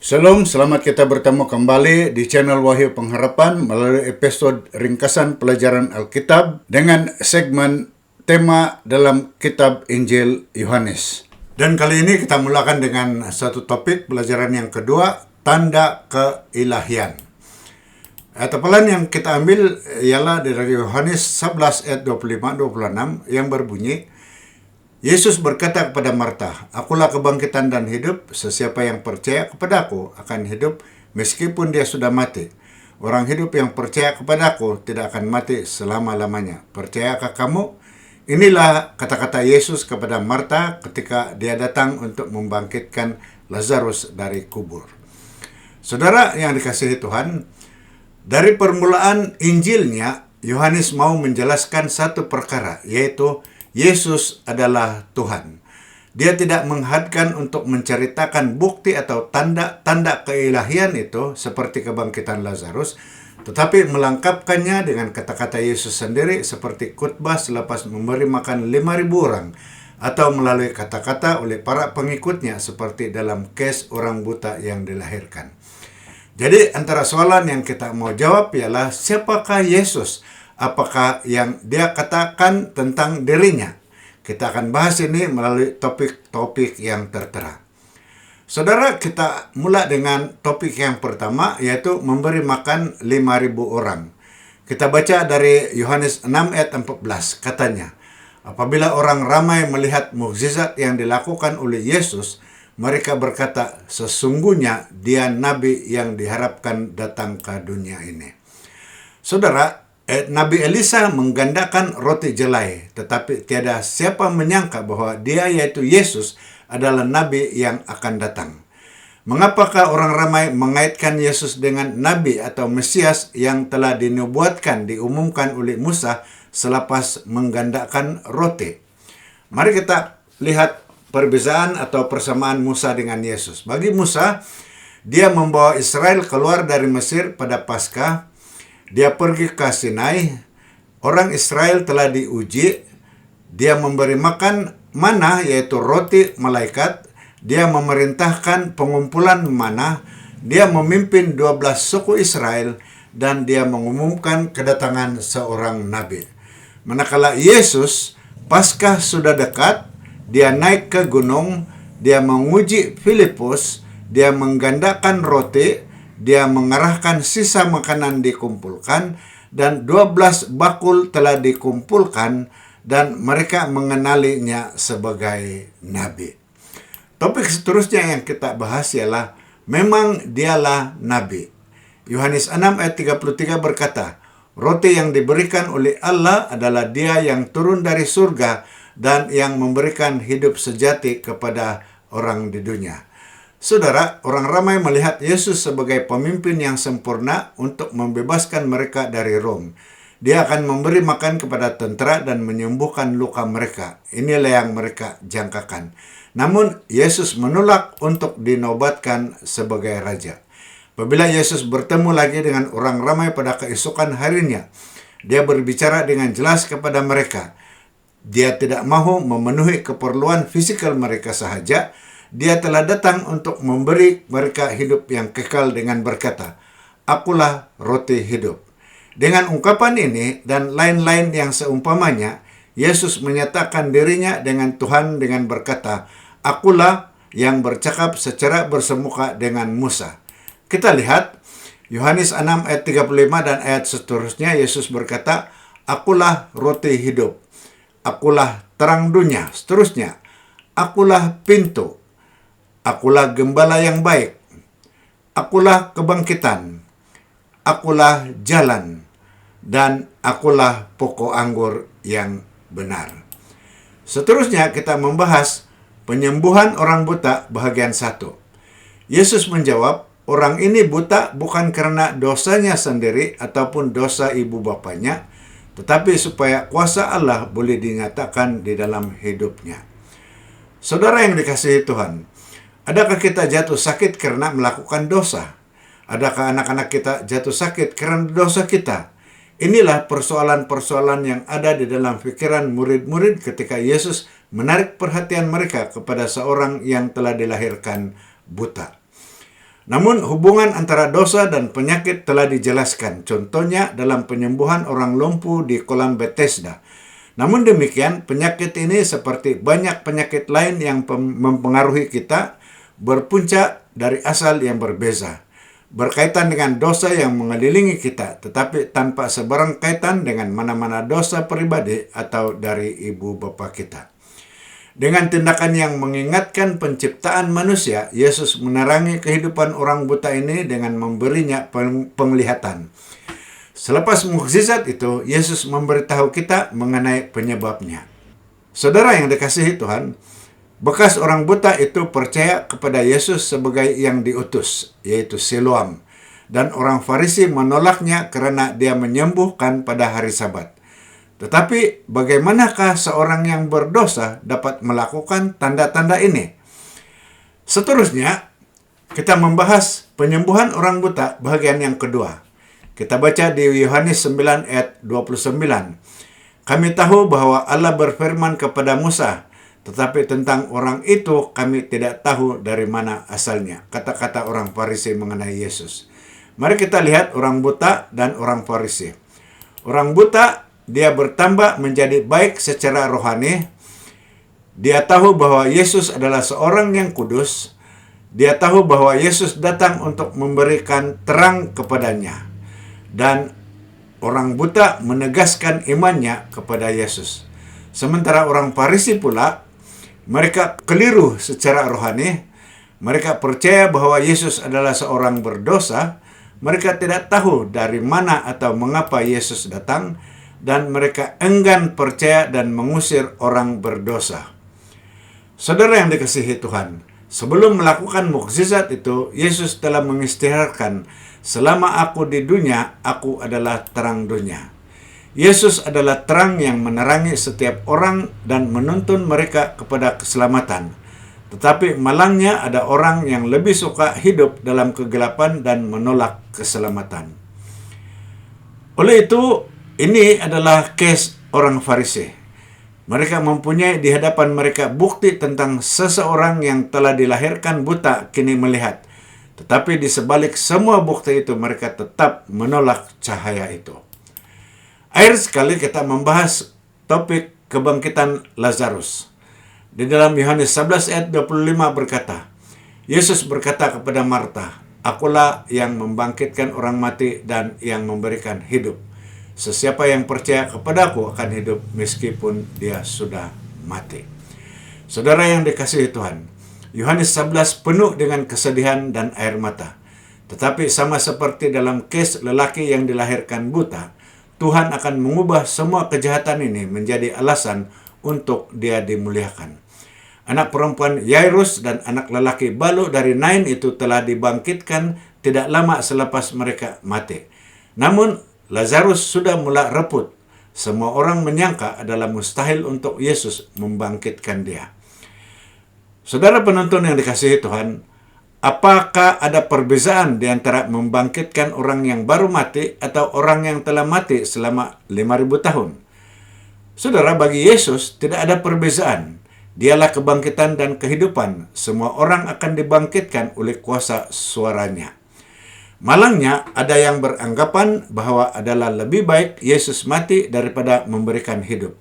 Shalom, selamat kita bertemu kembali di channel Wahyu Pengharapan melalui episode ringkasan pelajaran Alkitab dengan segmen tema dalam kitab Injil Yohanes. Dan kali ini kita mulakan dengan satu topik pelajaran yang kedua, tanda keilahian. Tepalan yang kita ambil ialah dari Yohanes 11 ayat 25-26 yang berbunyi, Yesus berkata kepada Marta, "Akulah kebangkitan dan hidup, sesiapa yang percaya kepadaku akan hidup meskipun dia sudah mati. Orang hidup yang percaya kepadaku tidak akan mati selama-lamanya. Percayakah kamu?" Inilah kata-kata Yesus kepada Marta ketika dia datang untuk membangkitkan Lazarus dari kubur. Saudara yang dikasihi Tuhan, dari permulaan Injilnya, Yohanes mau menjelaskan satu perkara, yaitu Yesus adalah Tuhan. Dia tidak menghadkan untuk menceritakan bukti atau tanda-tanda keilahian itu seperti kebangkitan Lazarus, tetapi melengkapkannya dengan kata-kata Yesus sendiri seperti khotbah selepas memberi makan 5.000 orang, atau melalui kata-kata oleh para pengikutnya seperti dalam kes orang buta yang dilahirkan. Jadi antara soalan yang kita mau jawab ialah siapakah Yesus? Apakah yang dia katakan tentang dirinya? Kita akan bahas ini melalui topik-topik yang tertera. Saudara, kita mulai dengan topik yang pertama, yaitu memberi makan 5.000 orang. Kita baca dari Yohanes 6 ayat 14, katanya, "Apabila orang ramai melihat mukjizat yang dilakukan oleh Yesus, mereka berkata, sesungguhnya dia nabi yang diharapkan datang ke dunia ini." Saudara, Nabi Elisa menggandakan roti jelai, tetapi tiada siapa menyangka bahwa dia yaitu Yesus adalah nabi yang akan datang. Mengapakah orang ramai mengaitkan Yesus dengan nabi atau Mesias yang telah diumumkan oleh Musa selepas menggandakan roti? Mari kita lihat perbezaan atau persamaan Musa dengan Yesus. Bagi Musa, dia membawa Israel keluar dari Mesir pada Paskah. Dia pergi ke Sinai, orang Israel telah diuji, dia memberi makan mana yaitu roti malaikat, dia memerintahkan pengumpulan mana, dia memimpin 12 suku Israel, dan dia mengumumkan kedatangan seorang nabi. Manakala Yesus, Paskah sudah dekat, dia naik ke gunung, dia menguji Filipus, dia menggandakan roti, dia mengarahkan sisa makanan dikumpulkan, dan 12 bakul telah dikumpulkan, dan mereka mengenalinya sebagai nabi. Topik seterusnya yang kita bahas ialah memang dialah nabi. Yohanes 6 ayat 33 berkata, "Roti yang diberikan oleh Allah adalah dia yang turun dari surga dan yang memberikan hidup sejati kepada orang di dunia." Saudara, orang ramai melihat Yesus sebagai pemimpin yang sempurna untuk membebaskan mereka dari Rom. Dia akan memberi makan kepada tentara dan menyembuhkan luka mereka. Inilah yang mereka jangkakan. Namun, Yesus menolak untuk dinobatkan sebagai raja. Apabila Yesus bertemu lagi dengan orang ramai pada keesokan harinya, dia berbicara dengan jelas kepada mereka. Dia tidak mahu memenuhi keperluan fisikal mereka sahaja. Dia telah datang untuk memberi mereka hidup yang kekal dengan berkata, "Akulah roti hidup." Dengan ungkapan ini dan lain-lain yang seumpamanya, Yesus menyatakan dirinya dengan Tuhan dengan berkata, "Akulah yang bercakap secara bersemuka dengan Musa." Kita lihat Yohanes 6 ayat 35 dan ayat seterusnya. Yesus berkata, "Akulah roti hidup. Akulah terang dunia." Seterusnya, "Akulah pintu. Akulah gembala yang baik. Akulah kebangkitan. Akulah jalan. Dan akulah pokok anggur yang benar." Seterusnya kita membahas penyembuhan orang buta bahagian 1. Yesus menjawab, "Orang ini buta bukan karena dosanya sendiri ataupun dosa ibu bapanya, tetapi supaya kuasa Allah boleh dinyatakan di dalam hidupnya." Saudara yang dikasihi Tuhan, adakah kita jatuh sakit karena melakukan dosa? Adakah anak-anak kita jatuh sakit karena dosa kita? Inilah persoalan-persoalan yang ada di dalam pikiran murid-murid ketika Yesus menarik perhatian mereka kepada seorang yang telah dilahirkan buta. Namun hubungan antara dosa dan penyakit telah dijelaskan, contohnya dalam penyembuhan orang lumpuh di kolam Bethesda. Namun demikian, penyakit ini seperti banyak penyakit lain yang mempengaruhi kita, berpunca dari asal yang berbeza, berkaitan dengan dosa yang mengelilingi kita, tetapi tanpa sebarang kaitan dengan mana-mana dosa pribadi atau dari ibu bapa kita. Dengan tindakan yang mengingatkan penciptaan manusia, Yesus menerangi kehidupan orang buta ini dengan memberinya penglihatan. Selepas mukjizat itu, Yesus memberitahu kita mengenai penyebabnya. Saudara yang dikasihi Tuhan, bekas orang buta itu percaya kepada Yesus sebagai yang diutus, yaitu Siloam. Dan orang Farisi menolaknya karena dia menyembuhkan pada hari Sabat. Tetapi bagaimanakah seorang yang berdosa dapat melakukan tanda-tanda ini? Seterusnya, kita membahas penyembuhan orang buta bagian yang kedua. Kita baca di Yohanes 9 ayat 29. Kami tahu bahwa Allah berfirman kepada Musa, tetapi tentang orang itu kami tidak tahu dari mana asalnya. Kata-kata orang Farisi mengenai Yesus. Mari kita lihat orang buta dan orang Farisi. Orang buta, dia bertambah menjadi baik secara rohani. Dia tahu bahwa Yesus adalah seorang yang kudus. Dia tahu bahwa Yesus datang untuk memberikan terang kepadanya. Dan orang buta menegaskan imannya kepada Yesus. Sementara orang Farisi pula, mereka keliru secara rohani. Mereka percaya bahwa Yesus adalah seorang berdosa. Mereka tidak tahu dari mana atau mengapa Yesus datang. Dan mereka enggan percaya dan mengusir orang berdosa. Saudara yang dikasihi Tuhan, sebelum melakukan mukjizat itu, Yesus telah mengisytiharkan, selama aku di dunia, aku adalah terang dunia. Yesus adalah terang yang menerangi setiap orang dan menuntun mereka kepada keselamatan. Tetapi malangnya ada orang yang lebih suka hidup dalam kegelapan dan menolak keselamatan. Oleh itu, ini adalah case orang Farisi. Mereka mempunyai di hadapan mereka bukti tentang seseorang yang telah dilahirkan buta kini melihat. Tetapi di sebalik semua bukti itu mereka tetap menolak cahaya itu. Akhir sekali kita membahas topik kebangkitan Lazarus. Di dalam Yohanes 11 ayat 25 berkata, Yesus berkata kepada Marta, "Akulah yang membangkitkan orang mati dan yang memberikan hidup. Sesiapa yang percaya kepadaku akan hidup meskipun dia sudah mati." Saudara yang dikasihi Tuhan, Yohanes 11 penuh dengan kesedihan dan air mata. Tetapi sama seperti dalam kes lelaki yang dilahirkan buta, Tuhan akan mengubah semua kejahatan ini menjadi alasan untuk dia dimuliakan. Anak perempuan Yairus dan anak lelaki balo dari Nain itu telah dibangkitkan tidak lama selepas mereka mati. Namun Lazarus sudah mulai reput. Semua orang menyangka adalah mustahil untuk Yesus membangkitkan dia. Saudara penonton yang dikasihi Tuhan, apakah ada perbezaan di antara membangkitkan orang yang baru mati atau orang yang telah mati selama 5.000 tahun? Saudara, bagi Yesus tidak ada perbezaan. Dialah kebangkitan dan kehidupan. Semua orang akan dibangkitkan oleh kuasa suaranya. Malangnya, ada yang beranggapan bahwa adalah lebih baik Yesus mati daripada memberikan hidup.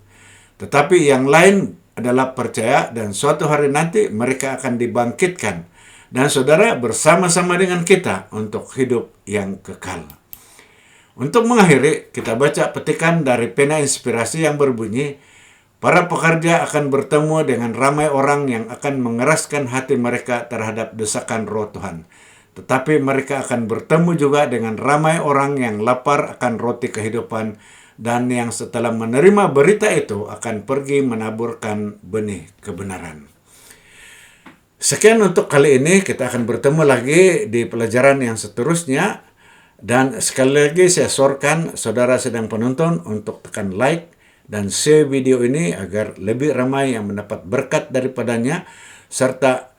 Tetapi yang lain adalah percaya dan suatu hari nanti mereka akan dibangkitkan. Dan saudara bersama-sama dengan kita untuk hidup yang kekal. Untuk mengakhiri, kita baca petikan dari pena inspirasi yang berbunyi, para pekerja akan bertemu dengan ramai orang yang akan mengeraskan hati mereka terhadap desakan Roh Tuhan. Tetapi mereka akan bertemu juga dengan ramai orang yang lapar akan roti kehidupan dan yang setelah menerima berita itu akan pergi menaburkan benih kebenaran. Sekian untuk kali ini, kita akan bertemu lagi di pelajaran yang seterusnya. Dan sekali lagi saya sorkan saudara sedang penonton untuk tekan like dan share video ini agar lebih ramai yang mendapat berkat daripadanya, serta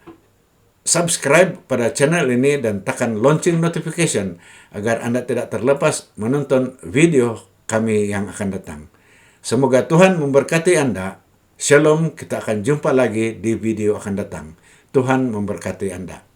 subscribe pada channel ini dan tekan lonceng notification agar Anda tidak terlepas menonton video kami yang akan datang. Semoga Tuhan memberkati Anda. Shalom, kita akan jumpa lagi di video akan datang. Tuhan memberkati Anda.